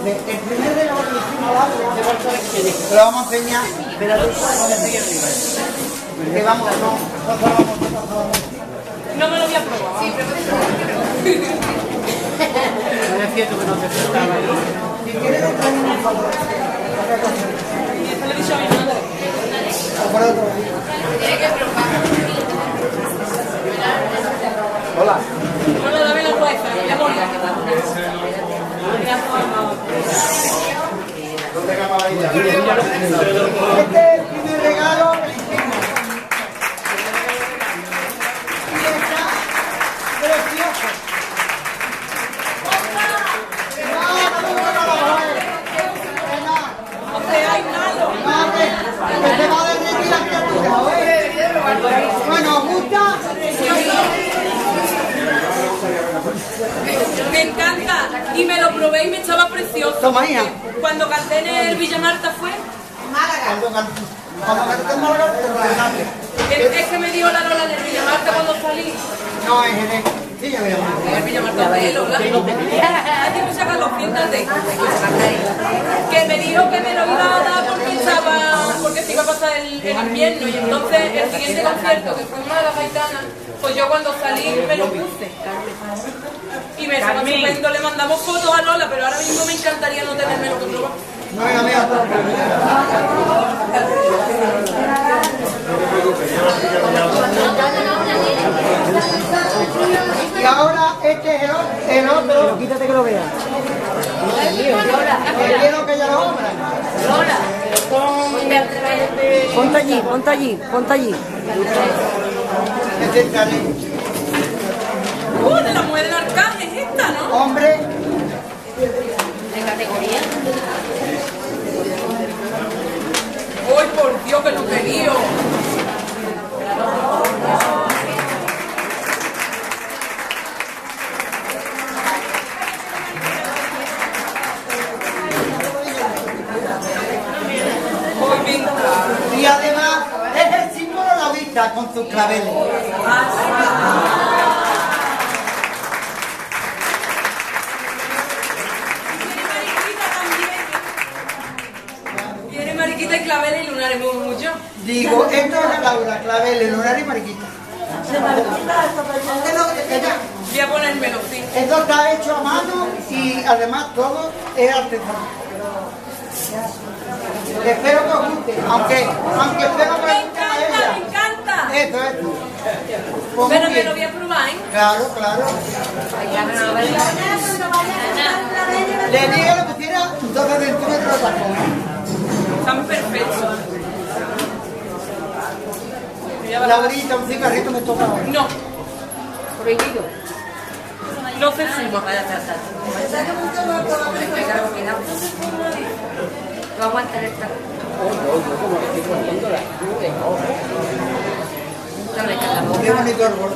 El primer regalo que hicimos lo vamos a enseñar. Espérate, que vamos, no me lo voy a probar. Sí, pero no es cierto que no te estaba ahí. Si quieres, no traen un favor. Y esto le he dicho a mi madre. Tiene que probar. Hola. Bueno, dame la wifi, voy a morir. Este es el primer regalo que le hicimos. Y está precioso. No te hay malo. Que se va a derretir la criatura. Bueno, ¿os gusta? Me encanta. Y me lo probé y me estaba precioso. Toma, hija. Cuando canté en el Villa Marta fue. Cuando canté en Málaga, te relajaste. Es que me dio la Lola en el Villa Marta cuando salí. No, es en el... Sí, ya me llamo. En el Villa Marta de Lola. Hay que sacarlo, siéntate. Que me dijo que me lo iba a dar porque se iba a pasar el invierno. Y entonces el siguiente concierto, que fue una de las gaitanas, pues yo cuando salí me lo puse. Y me estaba estupendo, le mandamos fotos a Lola, pero ahora mismo me encantaría no tenérmelo que probar. No, mira. Y ahora este es el otro. Quítate que lo veas. Quiero que ya lo abra. Ponte allí, ponte allí, ponte allí. De la mujer del arcángel es esta, ¿no? Hombre. ¿De categoría? ¡Ay, por Dios, que loterío! Y además es el símbolo de la vista con sus claveles. Tiene mariquita y claveles y lunares mucho. Digo, esto es la Laura, claveles, lunar y mariquita. Voy a ponérmelo, sí. Esto está hecho a mano y además todo es artesanal. Espero que os guste, aunque espero que Me os guste a ella. encanta. Esto. Pues Pero muy me bien. lo voy a probar, ¿eh? Claro. Le dije que lo pusiera 12 centímetros de tacón. Están perfectos. Laurita, un cigarrito me toca ahora. No, Prohibido. no se fuma. No aguanta el trago. Qué bonito árbol.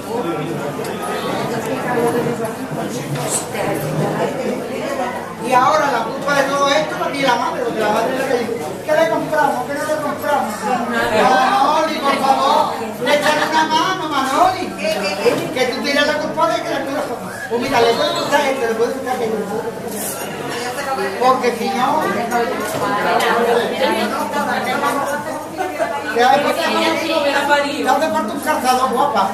Y ahora la culpa de todo esto la tiene la madre, porque la madre es la que dice, ¿qué le compramos? ¿Qué no le compramos? Manoli, por favor, le echan una mano, Manoli. Que tú tienes la culpa de que la tuya son. Pues mira, le puede gustar esto, le puede gustar aquello. Porque si no... ¿Qué hace falta un calzador, guapa?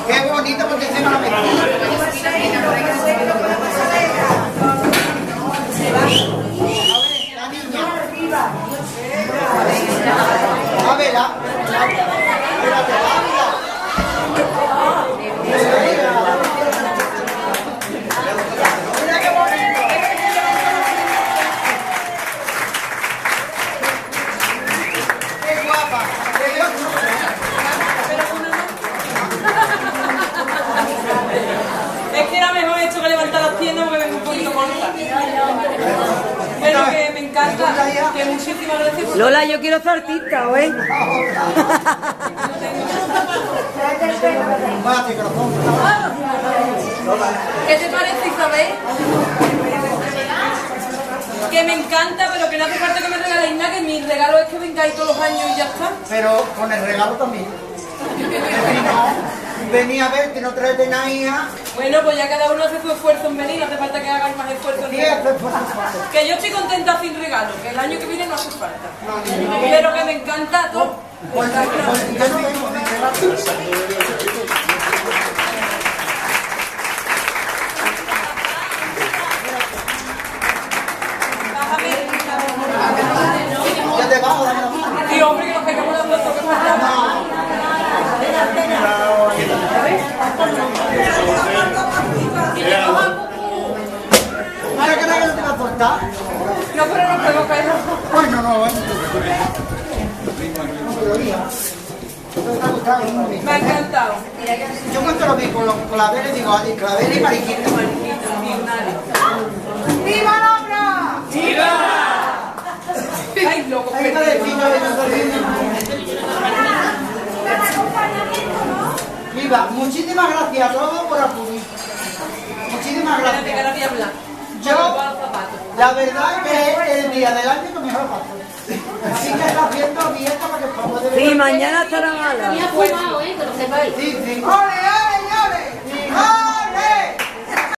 Qué bonito porque encima la mezcla. La niña. A ver, Es que era mejor esto que levantar las piernas porque vengo un poquito corta. Pero que me encanta, que muchísimas gracias por... Lola, yo quiero ser artista, ¿eh? ¿Qué te parece, Isabel? Que me encanta, pero que no hace falta que me regaléis nada, que mi regalo es que vengáis todos los años y ya está. Pero con el regalo también. venía a verte, no traete nada, hija. Bueno, pues ya cada uno hace su esfuerzo en venir, no hace falta que hagáis más esfuerzo en Sí, venir. esto es por su parte. Que yo estoy contenta sin regalo, que el año que viene no hace falta. No, ni- Pero que me encanta todo. Pues, yo no vengo de regalo. Ya te vamos a dar la mano. Sí, hombre, que nos pegamos las dos toques más rápido. Ahora que no te va a soltar. No, pero no puedo caer. Bueno, no, bueno. ¿Te ha gustado? Me ha encantado. Yo cuando lo vi con los claveles digo, adiós, claveles y mariquita. ¡Viva la obra! Ay, loco. Ahí está el piño de nuestro ritmo. Viva, muchísimas gracias a todos por acudir. Muchísimas Espérate, que ahora gracias. voy a hablar. Yo, la verdad que es el día del año que mejor paso. Así que está haciendo dieta para que podamos Sí, mañana estará mala. Me ha fumado, que lo sepáis. Sí, sí. ¡Ole, ole, ole! ¡Ah!